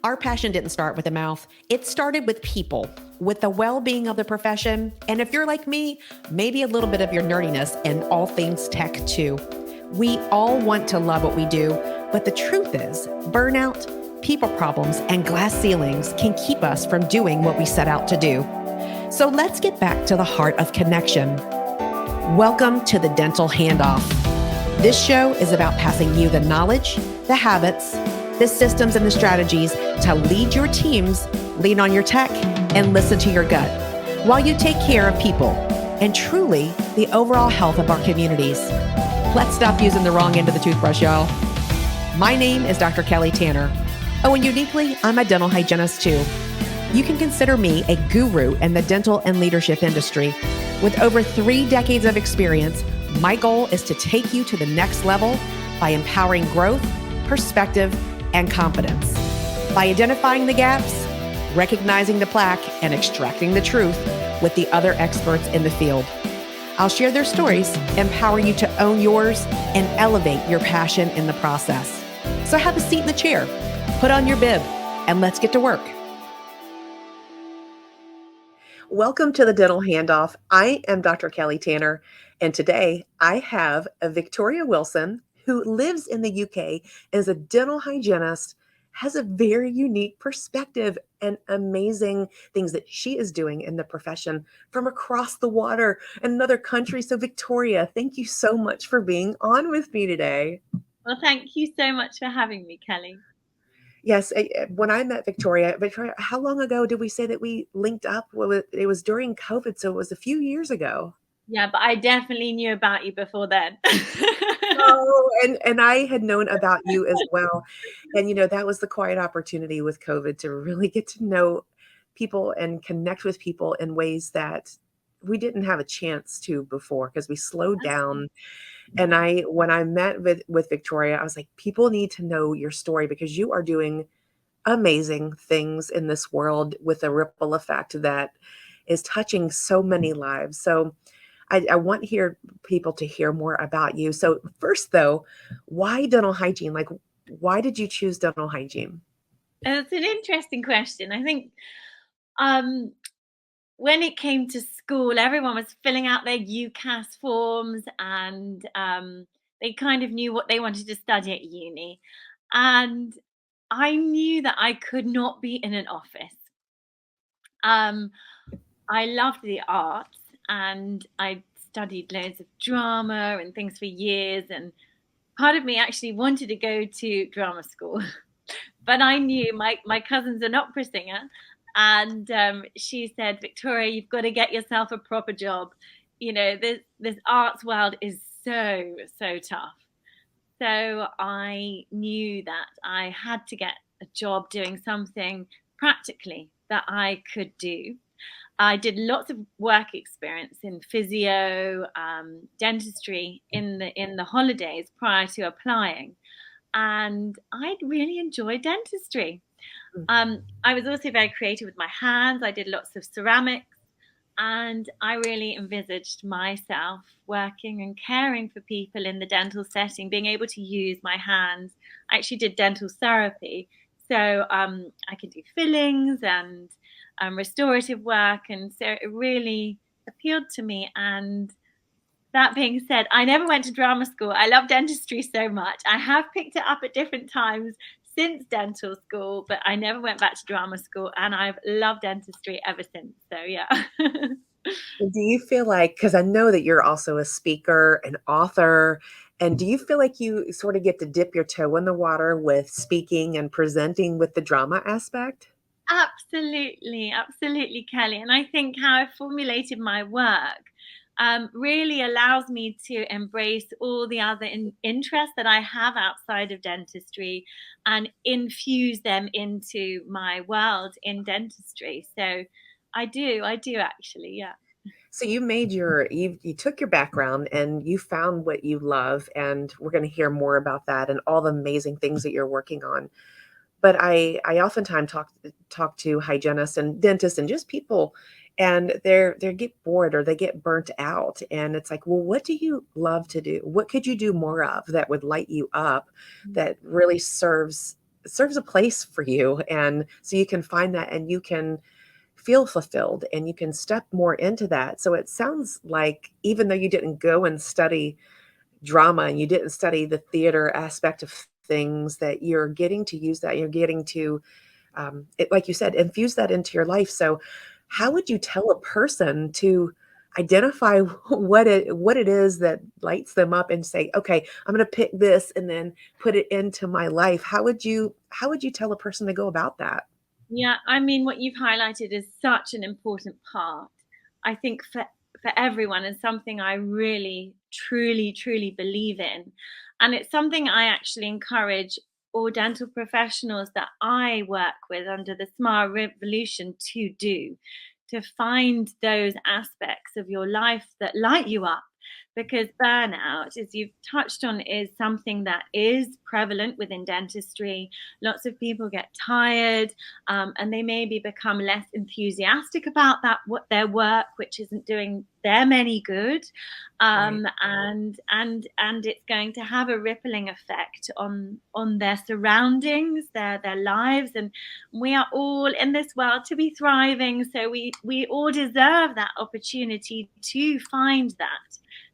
Our passion didn't start with the mouth. It started with people, with the well-being of the profession. And if you're like me, maybe a little bit of your nerdiness and all things tech too. We all want to love what we do, but the truth is, burnout, people problems, and glass ceilings can keep us from doing what we set out to do. So let's get back to the heart of connection. Welcome to the Dental Handoff. This show is about passing you the knowledge, the habits, the systems, and the strategies to lead your teams, lean on your tech, and listen to your gut while you take care of people and truly the overall health of our communities. Let's stop using the wrong end of the toothbrush, y'all. My name is Dr. Kelly Tanner. Oh, and uniquely, I'm a dental hygienist too. You can consider me a guru in the dental and leadership industry. With over 3 decades of experience, my goal is to take you to the next level by empowering growth, perspective, and confidence. By identifying the gaps, recognizing the plaque, and extracting the truth with the other experts in the field. I'll share their stories, empower you to own yours, and elevate your passion in the process. So have a seat in the chair, put on your bib, and let's get to work. Welcome to the Dental Handoff. I am Dr. Kelly Tanner, and today I have Victoria Wilson, who lives in the UK as a dental hygienist, has a very unique perspective and amazing things that she is doing in the profession from across the water in another country. So Victoria, thank you so much for being on with me today. Well, thank you so much for having me, Kelly. Yes, when I met Victoria, how long ago did we say that we linked up? Well, it was during COVID, so it was a few years ago. Yeah, but I definitely knew about you before then. Oh, and I had known about you as well. And, that was the quiet opportunity with COVID to really get to know people and connect with people in ways that we didn't have a chance to before because we slowed down. And when I met with Victoria, I was like, people need to know your story because you are doing amazing things in this world with a ripple effect that is touching so many lives. So I want people to hear more about you. So first, though, why dental hygiene? Like, why did you choose dental hygiene? It's an interesting question. I think when it came to school, everyone was filling out their UCAS forms and they kind of knew what they wanted to study at uni. And I knew that I could not be in an office. I loved the arts and I studied loads of drama and things for years. And part of me actually wanted to go to drama school, but I knew my cousin's an opera singer. And she said, Victoria, you've got to get yourself a proper job. You know, this arts world is so, so tough. So I knew that I had to get a job doing something practically that I could do. I did lots of work experience in physio, dentistry in the holidays prior to applying, and I really enjoyed dentistry. I was also very creative with my hands. I did lots of ceramics, and I really envisaged myself working and caring for people in the dental setting, being able to use my hands. I actually did dental therapy, so I could do fillings and restorative work, and so it really appealed to me. And that being said, I never went to drama school. I love dentistry so much. I have picked it up at different times since dental school, but I never went back to drama school, and I've loved dentistry ever since. So yeah. Do you feel like, because I know that you're also a speaker, an author, and do you feel like you sort of get to dip your toe in the water with speaking and presenting with the drama aspect? Absolutely, absolutely, Kelly. And I think how I've formulated my work really allows me to embrace all the other interests that I have outside of dentistry and infuse them into my world in dentistry. So I do actually, yeah. So you took your background and you found what you love, and we're going to hear more about that and all the amazing things that you're working on. But I oftentimes talk to hygienists and dentists and just people, and they get bored or they get burnt out, and it's like, well, what do you love to do? What could you do more of that would light you up, that really serves serves a place for you. And so you can find that and you can feel fulfilled and you can step more into that. So it sounds like even though you didn't go and study drama and you didn't study the theater aspect of things, that you're getting to use that, you're getting to, like you said, infuse that into your life. So how would you tell a person to identify what it is that lights them up and say, okay, I'm going to pick this and then put it into my life? How would you tell a person to go about that? Yeah, I mean, what you've highlighted is such an important part. I think for everyone, and something I really, truly, truly believe in. And it's something I actually encourage all dental professionals that I work with under the Smile Revolution to do, to find those aspects of your life that light you up. Because burnout, as you've touched on, is something that is prevalent within dentistry. Lots of people get tired, and they maybe become less enthusiastic about what their work, which isn't doing them any good, Right. and it's going to have a rippling effect on their surroundings, their lives, and we are all in this world to be thriving. So we all deserve that opportunity to find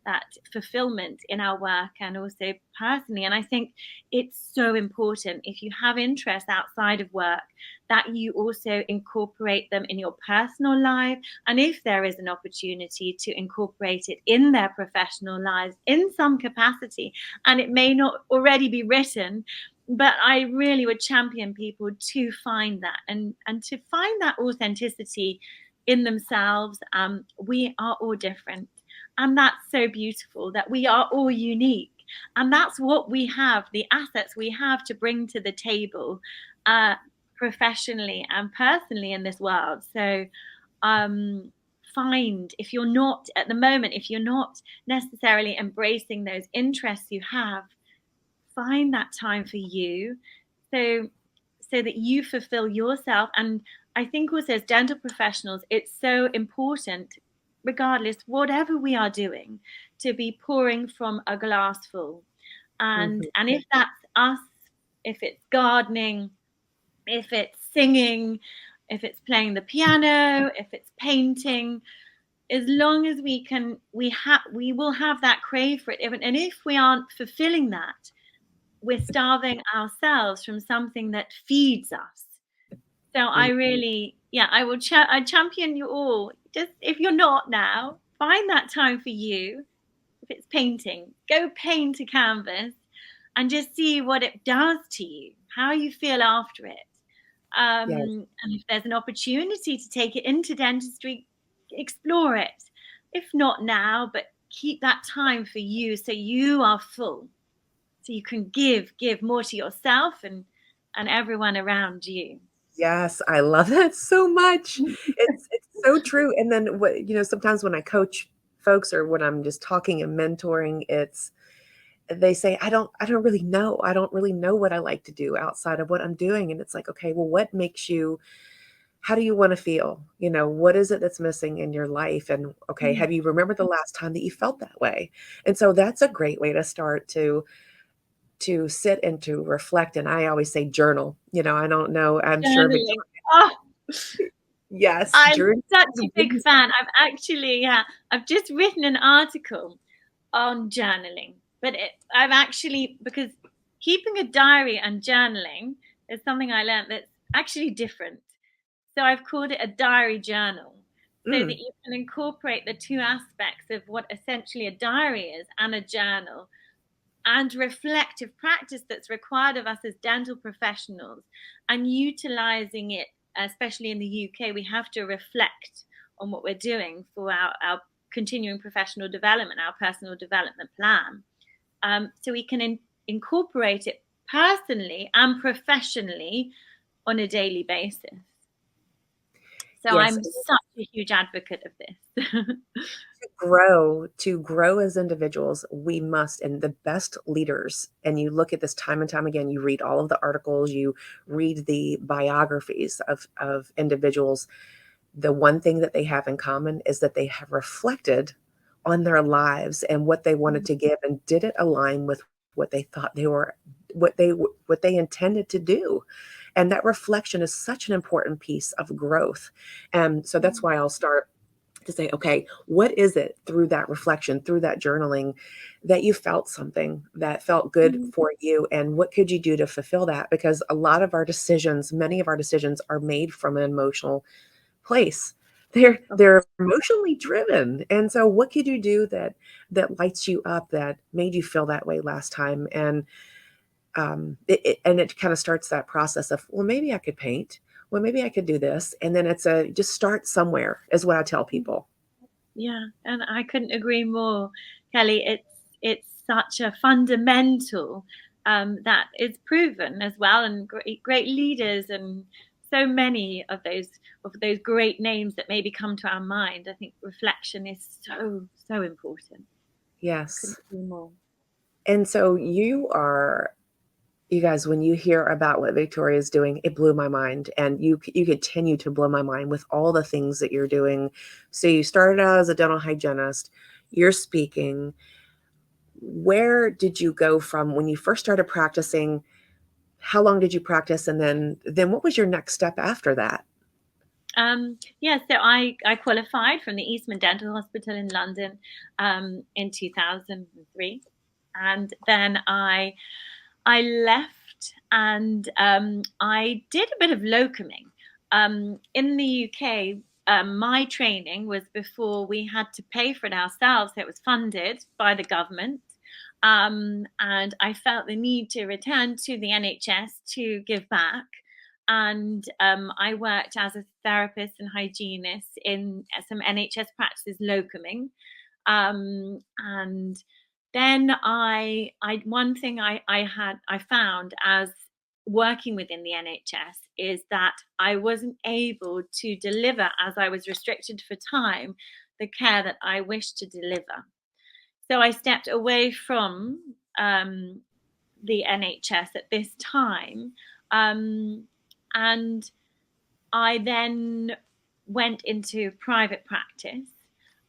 that fulfillment in our work and also personally. And I think it's so important, if you have interests outside of work, that you also incorporate them in your personal life. And if there is an opportunity to incorporate it in their professional lives in some capacity, and it may not already be written, but I really would champion people to find that and to find that authenticity in themselves. We are all different. And that's so beautiful, that we are all unique. And that's what we have, the assets we have to bring to the table, professionally and personally in this world. So find, if you're not at the moment, if you're not necessarily embracing those interests you have, find that time for you, so that you fulfill yourself. And I think also as dental professionals, it's so important, regardless, whatever we are doing, to be pouring from a glass full. And Mhm. if that's us, if it's gardening, if it's singing, if it's playing the piano, if it's painting, as long as we will have that crave for it. And if we aren't fulfilling that, we're starving ourselves from something that feeds us. So I really, yeah, I champion you all. Just if you're not now, find that time for you. If it's painting, go paint a canvas and just see what it does to you, how you feel after it. Yes. And if there's an opportunity to take it into dentistry, explore it. If not now, but keep that time for you, so you are full, so you can give more to yourself and everyone around you. Yes, I love that so much. It's so true. And then sometimes when I coach folks or when I'm just talking and mentoring, they say, I don't really know. I don't really know what I like to do outside of what I'm doing. And it's like, okay, well, how do you want to feel? What is it that's missing in your life? And okay, Mm. have you remembered the last time that you felt that way? And so that's a great way to start to sit and to reflect. And I always say journal. I don't know. I'm sure Journaling. Oh, yes, I'm journal. such a big fan. I've just written an article on journaling, but I've actually, because keeping a diary and journaling is something I learned that's actually different. So I've called it a diary journal, so that Mm, you can incorporate the two aspects of what essentially a diary is and a journal, and reflective practice that's required of us as dental professionals, and utilizing it, especially in the UK. We have to reflect on what we're doing for our continuing professional development, our personal development plan. So we can incorporate it personally and professionally on a daily basis. So yes, I'm such a huge advocate of this. to grow as individuals, we must, and the best leaders, and you look at this time and time again, you read all of the articles, you read the biographies of individuals. The one thing that they have in common is that they have reflected on their lives and what they wanted to give, and did it align with what they thought they were what they intended to do. And that reflection is such an important piece of growth. And so that's why I'll start to say, okay, what is it through that reflection, through that journaling, that you felt something that felt good for you? And what could you do to fulfill that? Because a lot of our decisions, many of our decisions are made from an emotional place. They're emotionally driven. And so what could you do that lights you up, that made you feel that way last time? And it kind of starts that process of, well, maybe I could paint. Well, maybe I could do this. And then it's just start somewhere is what I tell people. Yeah, and I couldn't agree more, Kelly. It's such a fundamental that is proven as well, and great leaders and so many of those great names that maybe come to our mind. I think reflection is so important. Yes. Couldn't agree more. And so you guys, when you hear about what Victoria is doing, it blew my mind. And you continue to blow my mind with all the things that you're doing. So you started out as a dental hygienist, you're speaking. Where did you go from when you first started practicing? How long did you practice? And then what was your next step after that? Yeah, so I qualified from the Eastman Dental Hospital in London in 2003. And then I left and I did a bit of locuming. In the UK, my training was before we had to pay for it ourselves. So it was funded by the government. And I felt the need to return to the NHS to give back. And I worked as a therapist and hygienist in some NHS practices locuming. And then one thing I found as working within the NHS is that I wasn't able to deliver, as I was restricted for time, the care that I wished to deliver. So I stepped away from the NHS at this time, and I then went into private practice.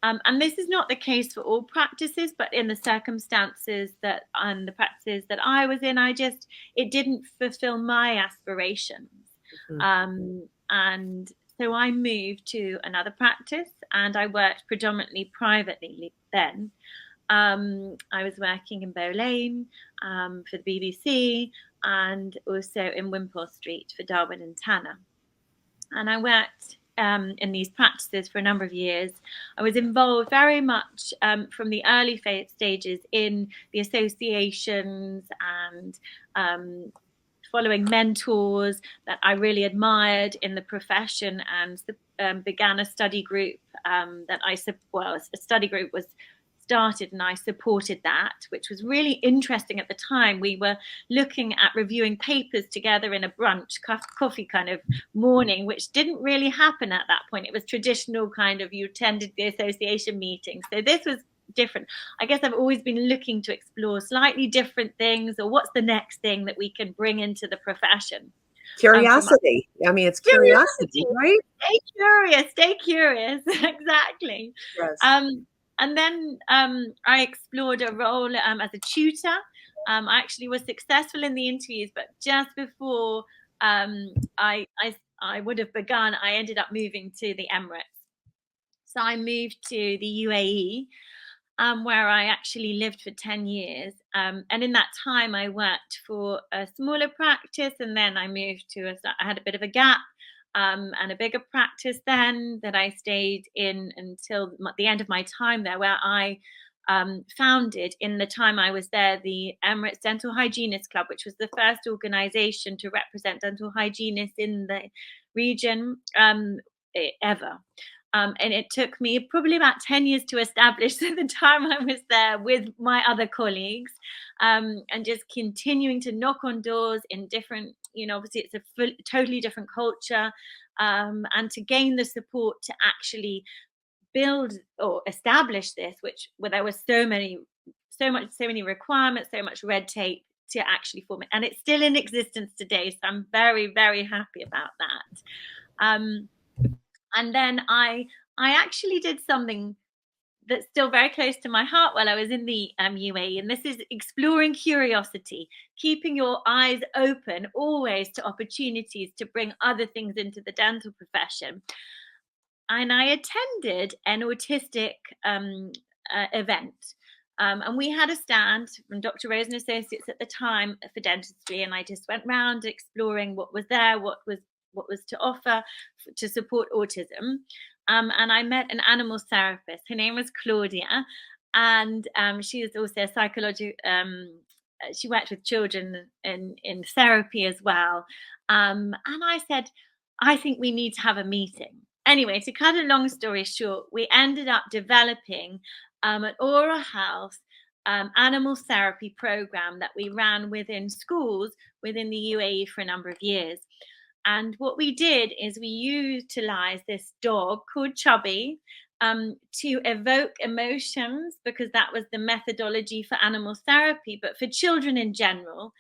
And this is not the case for all practices, but in the circumstances and the practices that I was in, it didn't fulfill my aspirations. And so I moved to another practice and I worked predominantly privately then. I was working in Bow Lane for the BBC and also in Wimpole Street for Darwin and Tanner. And I worked in these practices for a number of years. I was involved very much from the early stages in the associations and following mentors that I really admired in the profession, and began a study group a study group was started and I supported that, which was really interesting at the time. We were looking at reviewing papers together in a brunch coffee kind of morning, which didn't really happen at that point. It was traditional kind of, you attended the association meetings. So this was different. I guess I've always been looking to explore slightly different things, or what's the next thing that we can bring into the profession. Curiosity. I mean, it's curiosity, right? Stay curious. Exactly. Yes. And then I explored a role as a tutor. I actually was successful in the interviews, but just before I would have begun, I ended up moving to the Emirates. So I moved to the UAE, where I actually lived for 10 years. And in that time, I worked for a smaller practice, and then I moved I had a bit of a gap. And a bigger practice then that I stayed in until the end of my time there, where I founded, in the time I was there, the Emirates Dental Hygienist Club, which was the first organization to represent dental hygienists in the region ever. And it took me probably about 10 years to establish the time I was there with my other colleagues, and just continuing to knock on doors in different, obviously it's a totally different culture, and to gain the support to actually build or establish this, where there was so many requirements, so much red tape to actually form it. And it's still in existence today. So I'm very, very happy about that. And then I actually did something that's still very close to my heart while I was in the UAE, and this is exploring curiosity, keeping your eyes open always to opportunities to bring other things into the dental profession. And I attended an autistic event. And we had a stand from Dr. Rose and Associates at the time for dentistry, and I just went round exploring what was there, what was to offer to support autism. And I met an animal therapist. Her name was Claudia, and she is also a psychological. She worked with children in therapy as well. And I said, I think we need to have a meeting. Anyway, to cut a long story short, we ended up developing an oral health animal therapy program that we ran within schools within the UAE for a number of years. And what we did is we utilized this dog called Chubby to evoke emotions, because that was the methodology for animal therapy, but for children in general,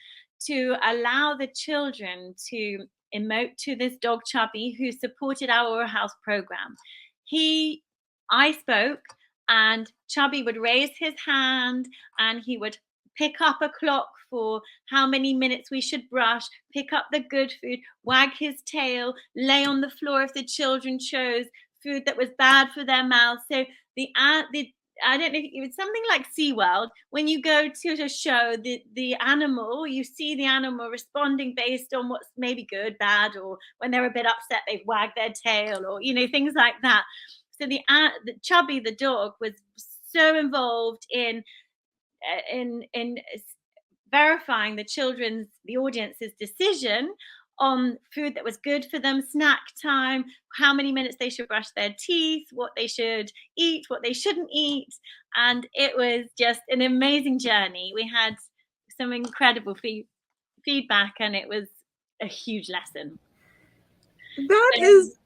to allow the children to emote to this dog Chubby, who supported our oral health program. I spoke, and Chubby would raise his hand, and he would pick up a clock for how many minutes we should brush, pick up the good food, wag his tail, lay on the floor if the children chose food that was bad for their mouths. So I don't know, it was something like SeaWorld. When you go to a show, the animal, you see the animal responding based on what's maybe good, bad, or when they're a bit upset, they wag their tail, or, things like that. So the Chubby, the dog, was so involved in verifying the audience's decision on food that was good for them, snack time, how many minutes they should brush their teeth, what they should eat, what they shouldn't eat. And it was just an amazing journey. We had some incredible feedback, and it was a huge lesson. That is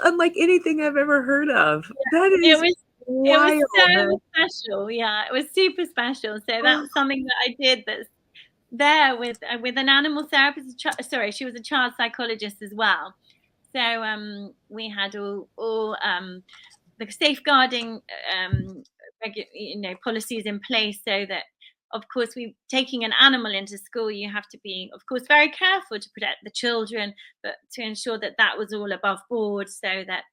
unlike anything I've ever heard of. That is wild. It was so special. Yeah, it was super special. So that's something that I did that's there with an animal therapist. She was a child psychologist as well. So we had all the safeguarding policies in place, so that, of course, taking an animal into school, you have to be, of course, very careful to protect the children, but to ensure that that was all above board, so that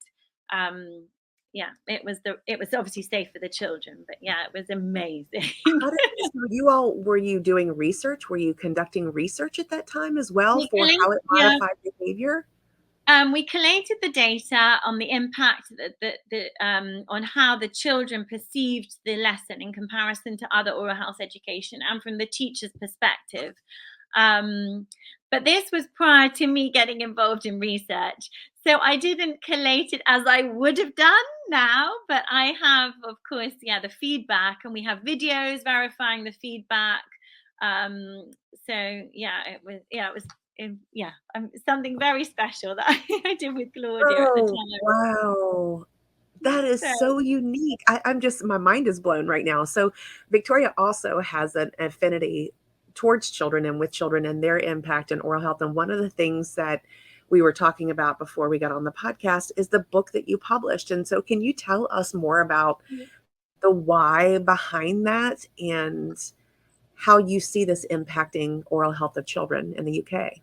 it was obviously safe for the children. But yeah, it was amazing. Were you doing research? Were you conducting research at that time as well for how it modified behavior? We collated the data on the impact on how the children perceived the lesson in comparison to other oral health education, and from the teacher's perspective. But this was prior to me getting involved in research, so I didn't collate it as I would have done now. But I have, of course, the feedback, and we have videos verifying the feedback. It was something very special that I did with Claudia at the time. Wow. That is so unique. My mind is blown right now. So Victoria also has an affinity towards children and with children and their impact in oral health. And one of the things that we were talking about before we got on the podcast is the book that you published. And so can you tell us more about the why behind that and how you see this impacting oral health of children in the UK?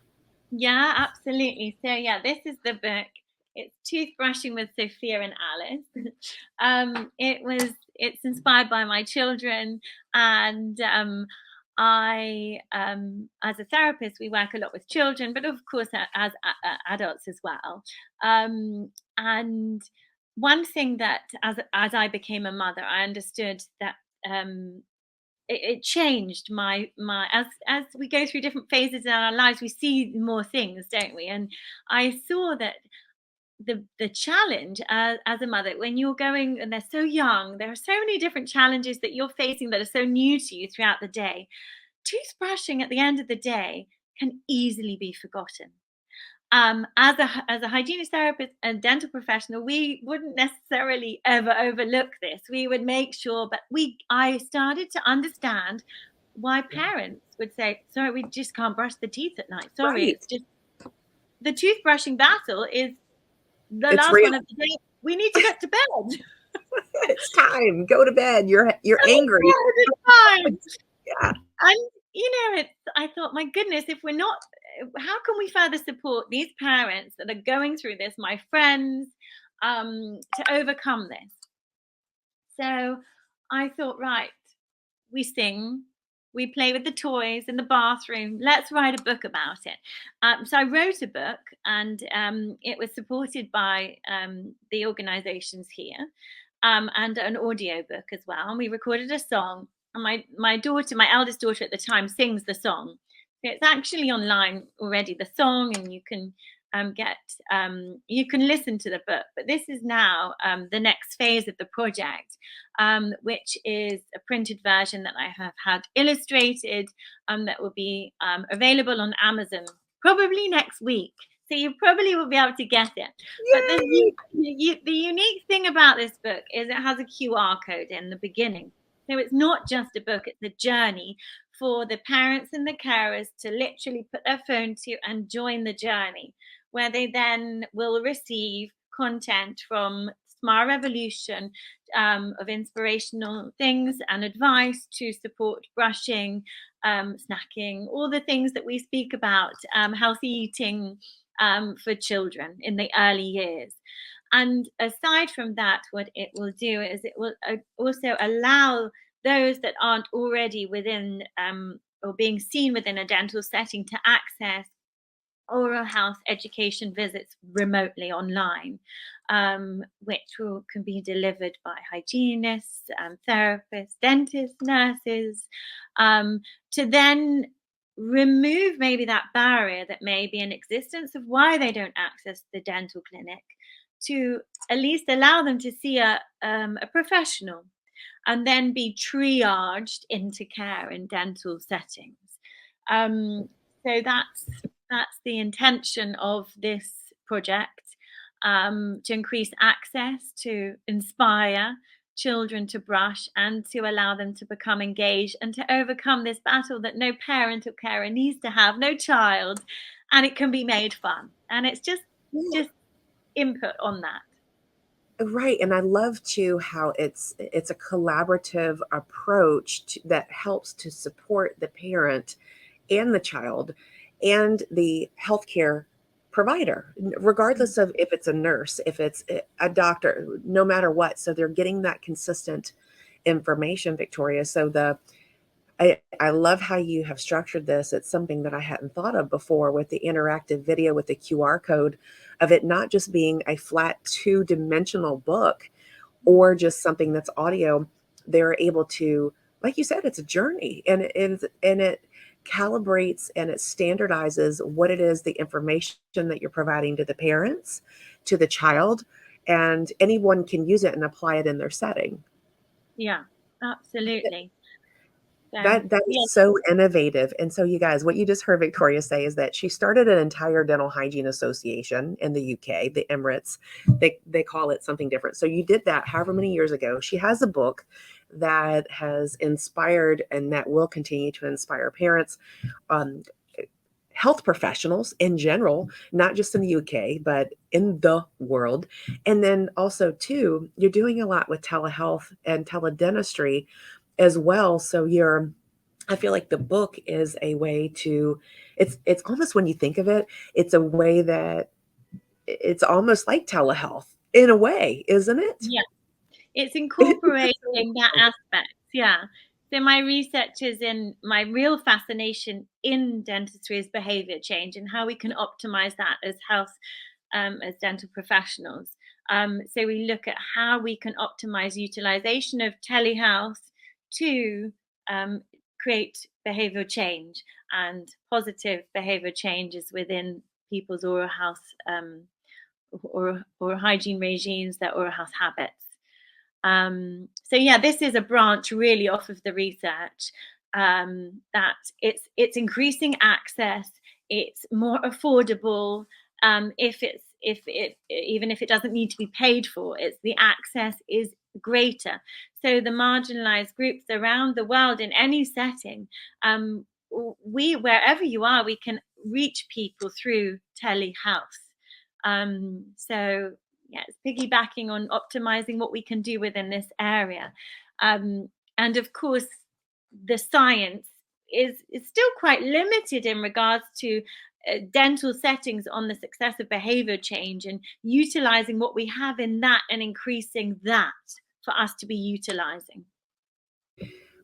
Yeah, absolutely. So this is the book. It's Toothbrushing with Sophia and Alice. It's inspired by my children, and I, as a therapist, we work a lot with children, but of course as adults as well. And one thing that, as I became a mother, I understood that it changed my as we go through different phases in our lives, we see more things, don't we? And I saw that the challenge as a mother, when you're going and they're so young, there are so many different challenges that you're facing that are so new to you throughout the day. Toothbrushing at the end of the day can easily be forgotten. As a hygienist, therapist, and dental professional, we wouldn't necessarily ever overlook this. We would make sure, but I started to understand why parents would say, sorry, we just can't brush the teeth at night. Sorry, It's just the toothbrushing battle is the last one of the day. We need to get to bed. It's time. Go to bed. You're angry. It's fine. Yeah. And I thought, my goodness, if we're not, how can we further support these parents that are going through this, my friends, to overcome this? So I thought, right, we sing, we play with the toys in the bathroom. Let's write a book about it. So I wrote a book, and it was supported by the organisations here, and an audio book as well. And we recorded a song. And my daughter, my eldest daughter at the time, sings the song. So it's actually online already, the song, and you can you can listen to the book. But this is now the next phase of the project, which is a printed version that I have had illustrated, that will be available on Amazon probably next week. So you probably will be able to get it. But the unique thing about this book is it has a QR code in the beginning. So it's not just a book, it's a journey for the parents and the carers to literally put their phone to and join the journey, where they then will receive content from Smile Revolution, of inspirational things and advice to support brushing, snacking, all the things that we speak about, healthy eating for children in the early years. And aside from that, what it will do is it will also allow those that aren't already within or being seen within a dental setting to access oral health education visits remotely online, which can be delivered by hygienists, therapists, dentists, nurses, to then remove maybe that barrier that may be in existence of why they don't access the dental clinic, to at least allow them to see a professional and then be triaged into care in dental settings. So that's the intention of this project, to increase access, to inspire children to brush, and to allow them to become engaged and to overcome this battle that no parent or carer needs to have, no child, and it can be made fun. And it's just input on that. Right. And I love too how it's a collaborative approach that helps to support the parent and the child and the healthcare provider, regardless of if it's a nurse, if it's a doctor, no matter what. So they're getting that consistent information, Victoria. So I love how you have structured this. It's something that I hadn't thought of before, with the interactive video with the QR code, of it not just being a flat two-dimensional book or just something that's audio. They're able to, like you said, it's a journey, and it calibrates and it standardizes what it is, the information that you're providing to the parents, to the child, and anyone can use it and apply it in their setting. Yeah, absolutely. That is so innovative. And so, you guys, what you just heard Victoria say is that she started an entire dental hygiene association in the UK, the Emirates. They call it something different. So you did that however many years ago. She has a book that has inspired and that will continue to inspire parents, health professionals in general, not just in the UK, but in the world. And then also, too, you're doing a lot with telehealth and teledentistry as well. So I feel like the book is a way to, it's almost, when you think of it, it's a way that it's almost like telehealth in a way, isn't it? Yeah, it's incorporating that aspect. Yeah. So my research is in, my real fascination in dentistry is behavior change and how we can optimize that as as dental professionals. So we look at how we can optimize utilization of telehealth to create behavioral change and positive behavior changes within people's oral health, or hygiene regimes, their oral health habits. So yeah, this is a branch really off of the research, that it's increasing access, it's more affordable, even if it doesn't need to be paid for, it's the access is greater. So the marginalized groups around the world in any setting, wherever you are, we can reach people through telehealth. So Yeah, it's piggybacking on optimizing what we can do within this area. And of course, the science is still quite limited in regards to dental settings on the success of behavior change, and utilizing what we have in that and increasing that for us to be utilizing.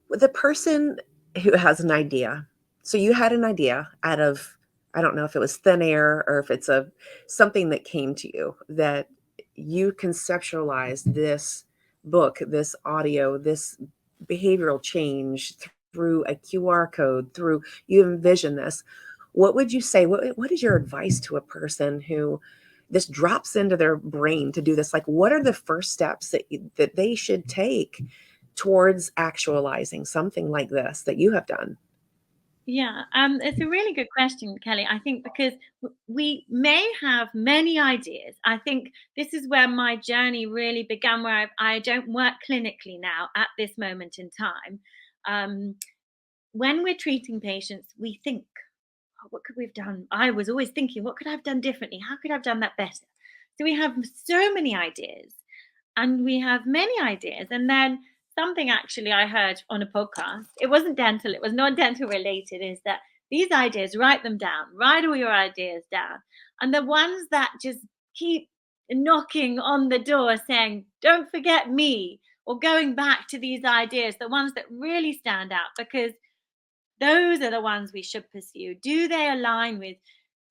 The person who has an idea, so you had an idea out of, I don't know if it was thin air or if it's something that came to you, that you conceptualized this book, this audio, this behavioral change through a QR code, through, you envision this. What would you say? What is your advice to a person who this drops into their brain to do this? Like, what are the first steps that they should take towards actualizing something like this that you have done? Yeah, it's a really good question, Kelly. I think because we may have many ideas. I think this is where my journey really began, where I don't work clinically now at this moment in time. When we're treating patients, we think, oh, what could we have done? I was always thinking, what could I have done differently? How could I have done that better? So we have so many ideas, and we have many ideas. And then something actually I heard on a podcast, it wasn't dental, it was not dental related, is that these ideas, write them down, write all your ideas down. And the ones that just keep knocking on the door saying, don't forget me, or going back to these ideas, the ones that really stand out, because those are the ones we should pursue. Do they align with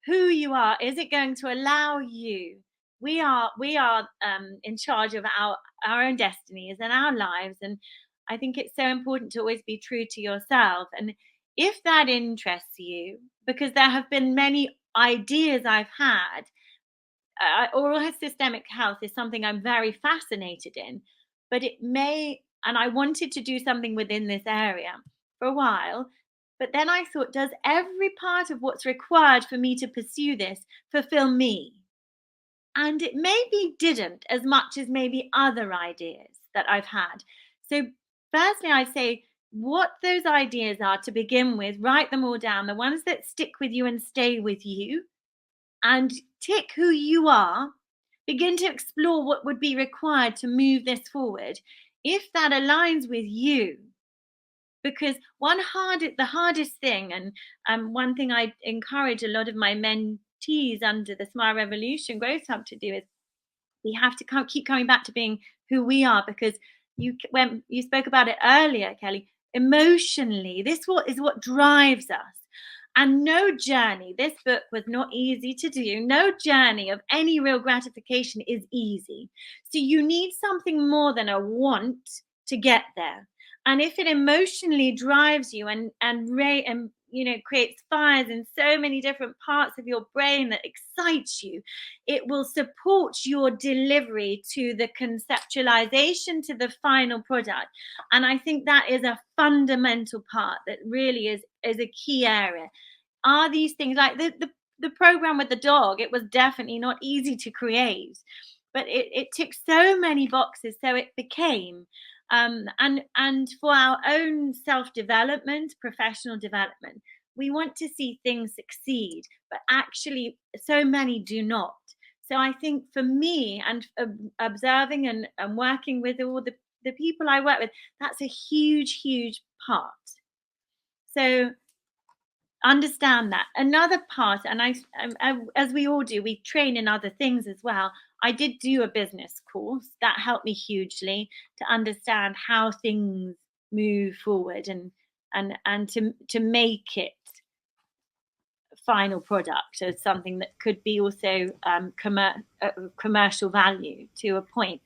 who you are? Is it going to allow you? We are in charge of our own destinies and our lives, and I think it's so important to always be true to yourself. And if that interests you, because there have been many ideas I've had, oral systemic health is something I'm very fascinated in, but it may, and I wanted to do something within this area for a while. But then I thought, does every part of what's required for me to pursue this fulfill me? And it maybe didn't, as much as maybe other ideas that I've had. So, firstly, I'd say what those ideas are to begin with, write them all down, the ones that stick with you and stay with you, and tick who you are. Begin to explore what would be required to move this forward. If that aligns with you, because the hardest thing, and one thing I encourage a lot of my mentees under the Smile Revolution Growth Hub to do, is we have to keep coming back to being who we are. Because when you spoke about it earlier, Kelly, emotionally, this is what drives us. And no journey, this book was not easy to do. No journey of any real gratification is easy. So you need something more than a want to get there. And if it emotionally drives you and creates fires in so many different parts of your brain that excites you, it will support your delivery to the conceptualization to the final product. And I think that is a fundamental part that really is a key area. Are these things like the program with the dog? It was definitely not easy to create, but it ticked so many boxes, so it became. And for our own self-development, professional development, we want to see things succeed, but actually so many do not. So I think for me, and observing and working with all the people I work with, that's a huge part. So understand that. Another part, and I, as we all do, we train in other things as well. I did do a business course that helped me hugely to understand how things move forward, and to make it final product as something that could be also commercial value to a point.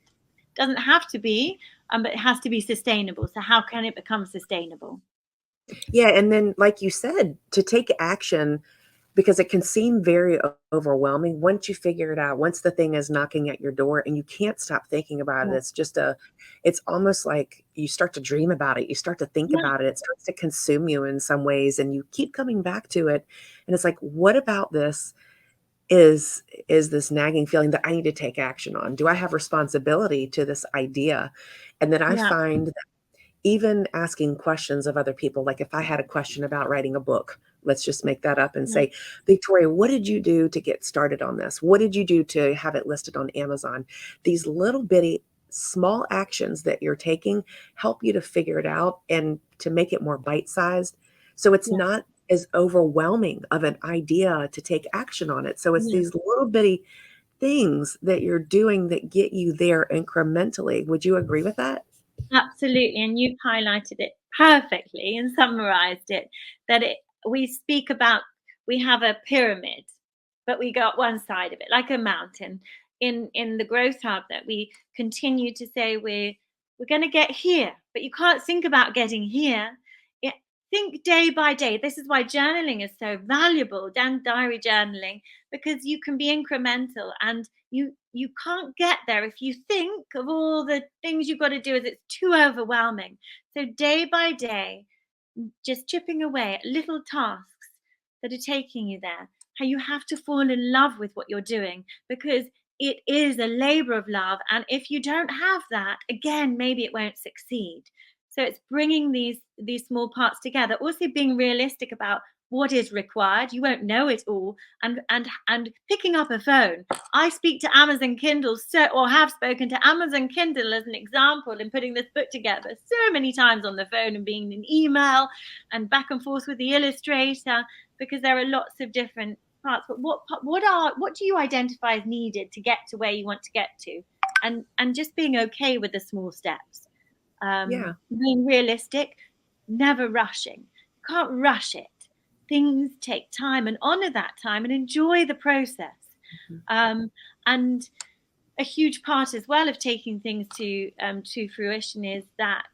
Doesn't have to be, but it has to be sustainable. So how can it become sustainable? Yeah, and then like you said, to take action, because it can seem very overwhelming once you figure it out, once the thing is knocking at your door and you can't stop thinking about it. It's almost like you start to dream about it. You start to think Yeah. about it. It starts to consume you in some ways, and you keep coming back to it. And it's like, what about this is this nagging feeling that I need to take action on? Do I have responsibility to this idea? And then I Yeah. find that even asking questions of other people, like if I had a question about writing a book, Let's just make that up and Yeah. say, Victoria, what did you do to get started on this? What did you do to have it listed on Amazon? These little bitty small actions that you're taking help you to figure it out and to make it more bite-sized. So it's Yeah. not as overwhelming of an idea to take action on it. So it's Yeah. these little bitty things that you're doing that get you there incrementally. Would you agree with that? Absolutely, and you've highlighted it perfectly and summarized it. That we speak about, we have a pyramid, but we got one side of it, like a mountain. In the growth hub, that we continue to say we're going to get here, but you can't think about getting here. It, think day by day. This is why journaling is so valuable, diary journaling, because you can be incremental, and you can't get there if you think of all the things you've got to do, as it's too overwhelming. So day by day, just chipping away at little tasks that are taking you there. How you have to fall in love with what you're doing, because it is a labor of love, and if you don't have that, again, maybe it won't succeed. So it's bringing these small parts together, also being realistic about what is required. You won't know it all, and picking up a phone. I speak to Amazon Kindle, or have spoken to Amazon Kindle as an example in putting this book together so many times on the phone, and being in email and back and forth with the illustrator, because there are lots of different parts. But what do you identify as needed to get to where you want to get to, and just being okay with the small steps, Yeah. being realistic, never rushing. Can't rush it. Things take time, and honor that time and enjoy the process. And a huge part as well of taking things to fruition is that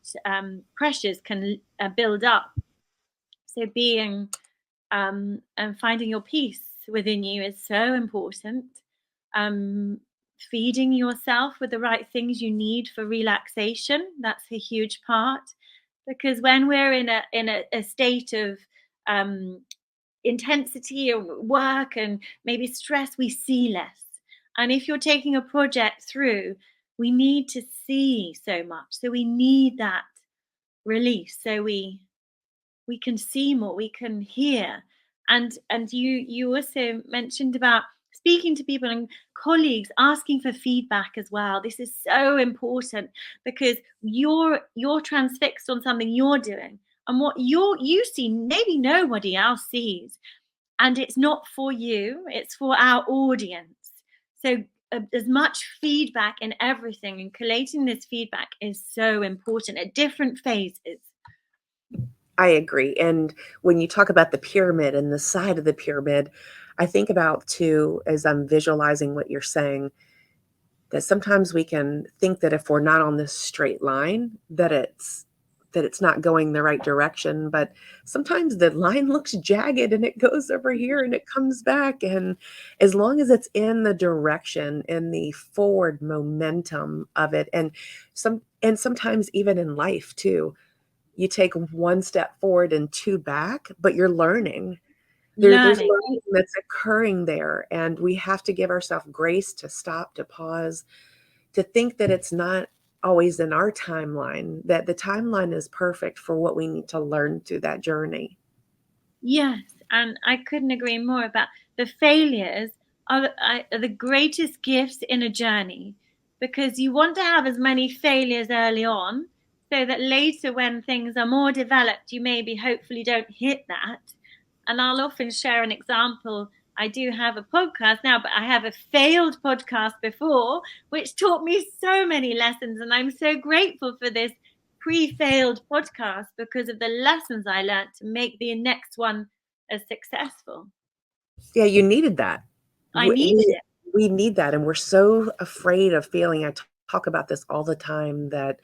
pressures can build up. So being and finding your peace within you is so important. Feeding yourself with the right things you need for relaxation, that's a huge part, because when we're in a state of intensity or work and maybe stress, we see less. And if you're taking a project through, we need to see so much, so we need that release, so we can see more, we can hear. And you also mentioned about speaking to people and colleagues, asking for feedback as well. This is so important, because you're transfixed on something you're doing, and what you see maybe nobody else sees, and it's not for you, it's for our audience. So as much feedback in everything, and collating this feedback is so important at different phases. I agree. And when you talk about the pyramid and the side of the pyramid, I think about too, as I'm visualizing what you're saying, that sometimes we can think that if we're not on this straight line, that it's not going the right direction. But sometimes the line looks jagged and it goes over here and it comes back. And as long as it's in the direction and the forward momentum of it, and sometimes even in life too, you take one step forward and two back, but you're learning. There's Learning. learning that's occurring there, and we have to give ourselves grace to stop, to pause, to think that it's not always in our timeline, that the timeline is perfect for what we need to learn through that journey. Yes, and I couldn't agree more about the failures are the greatest gifts in a journey, because you want to have as many failures early on, so that later, when things are more developed, you maybe hopefully don't hit that. And I'll often share an example. I do have a podcast now, but I have a failed podcast before, which taught me so many lessons. And I'm so grateful for this pre-failed podcast, because of the lessons I learned to make the next one as successful. Yeah, you needed that. I We, needed we, it. we need that. And we're so afraid of failing. Talk about this all the time, that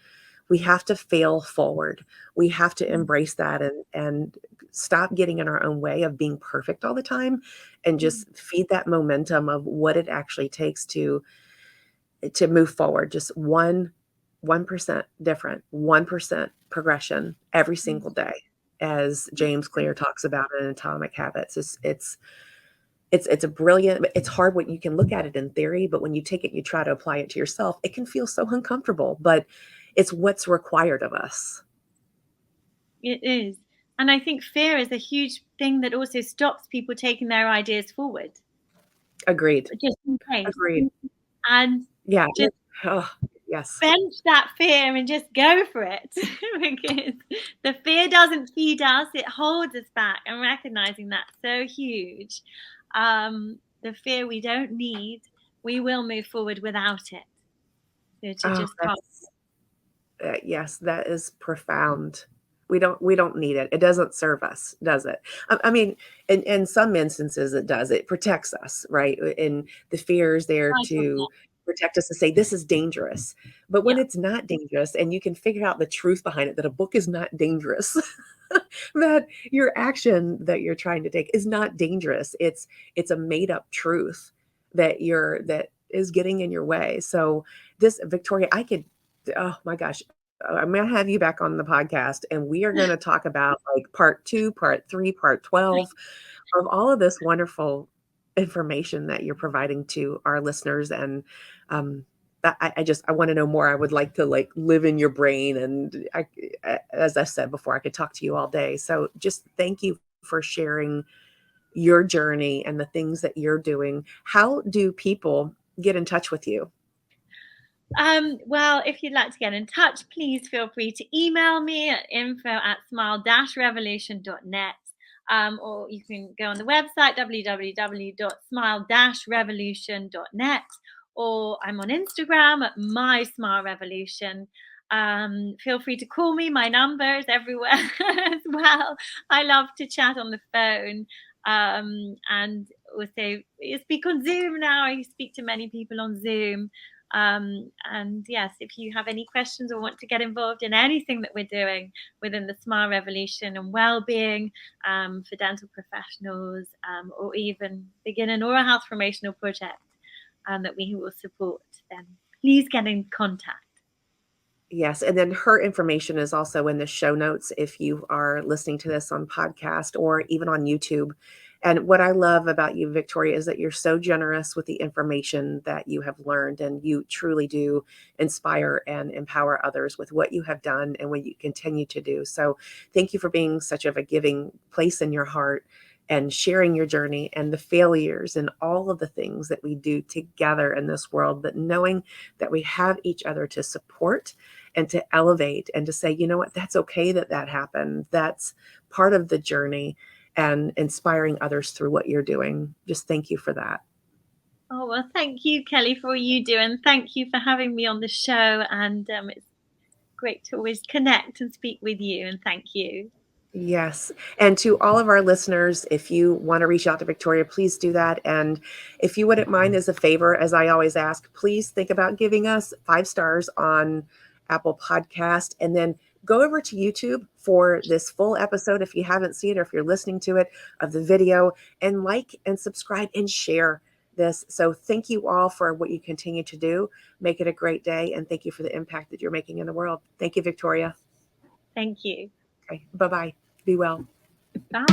we have to fail forward. We have to embrace that and stop getting in our own way of being perfect all the time, and just feed that momentum of what it actually takes to move forward. Just 1% different, 1% progression every single day, as James Clear talks about in Atomic Habits. It's a brilliant, it's hard when you can look at it in theory, but when you take it, you try to apply it to yourself, it can feel so uncomfortable, but it's what's required of us. It is. And I think fear is a huge thing that also stops people taking their ideas forward, Agreed. just in case. Agreed. And Yeah. just Yes. bench that fear and just go for it. Because the fear doesn't feed us, it holds us back. And recognizing that's so huge. The fear we don't need, we will move forward without it. So to just yes, that is profound. We don't need it. It doesn't serve us, does it? I mean, in some instances it does. It protects us, right? And the fear is there to protect us, to say this is dangerous. But when it's not dangerous and you can figure out the truth behind it, that a book is not dangerous, that your action that you're trying to take is not dangerous. It's a made up truth that is getting in your way. So this, Victoria, oh my gosh, I'm going to have you back on the podcast and we are going to talk about like part 2, part 3, part 12 of all of this wonderful information that you're providing to our listeners. And I want to know more. I would like to like live in your brain. And as I said before, I could talk to you all day. So just thank you for sharing your journey and the things that you're doing. How do people get in touch with you? Well, if you'd like to get in touch, please feel free to email me at info@smile-revolution.net. Or you can go on the website www.smile-revolution.net, or I'm on Instagram at mysmilerevolution. Feel free to call me. My number is everywhere as well. I love to chat on the phone. And also I speak on Zoom now. I speak to many people on Zoom. And yes, if you have any questions or want to get involved in anything that we're doing within the Smile Revolution and well-being for dental professionals, or even begin an oral health promotional project that we will support, then please get in contact. Yes, and then her information is also in the show notes if you are listening to this on podcast or even on YouTube. And what I love about you, Victoria, is that you're so generous with the information that you have learned, and you truly do inspire and empower others with what you have done and what you continue to do. So thank you for being such of a giving place in your heart and sharing your journey and the failures and all of the things that we do together in this world, but knowing that we have each other to support and to elevate and to say, you know what, that's okay that happened. That's part of the journey, and inspiring others through what you're doing. Just thank you for that. Oh, well, thank you, Kelly, for what you do. And thank you for having me on the show. And it's great to always connect and speak with you. And thank you. Yes. And to all of our listeners, if you want to reach out to Victoria, please do that. And if you wouldn't mind, as a favor, as I always ask, please think about giving us 5 stars on Apple Podcast, and then go over to YouTube for this full episode if you haven't seen it, or if you're listening to it, of the video, and like and subscribe and share this. So thank you all for what you continue to do. Make it a great day. And thank you for the impact that you're making in the world. Thank you, Victoria. Thank you. Okay. Bye-bye. Be well. Bye.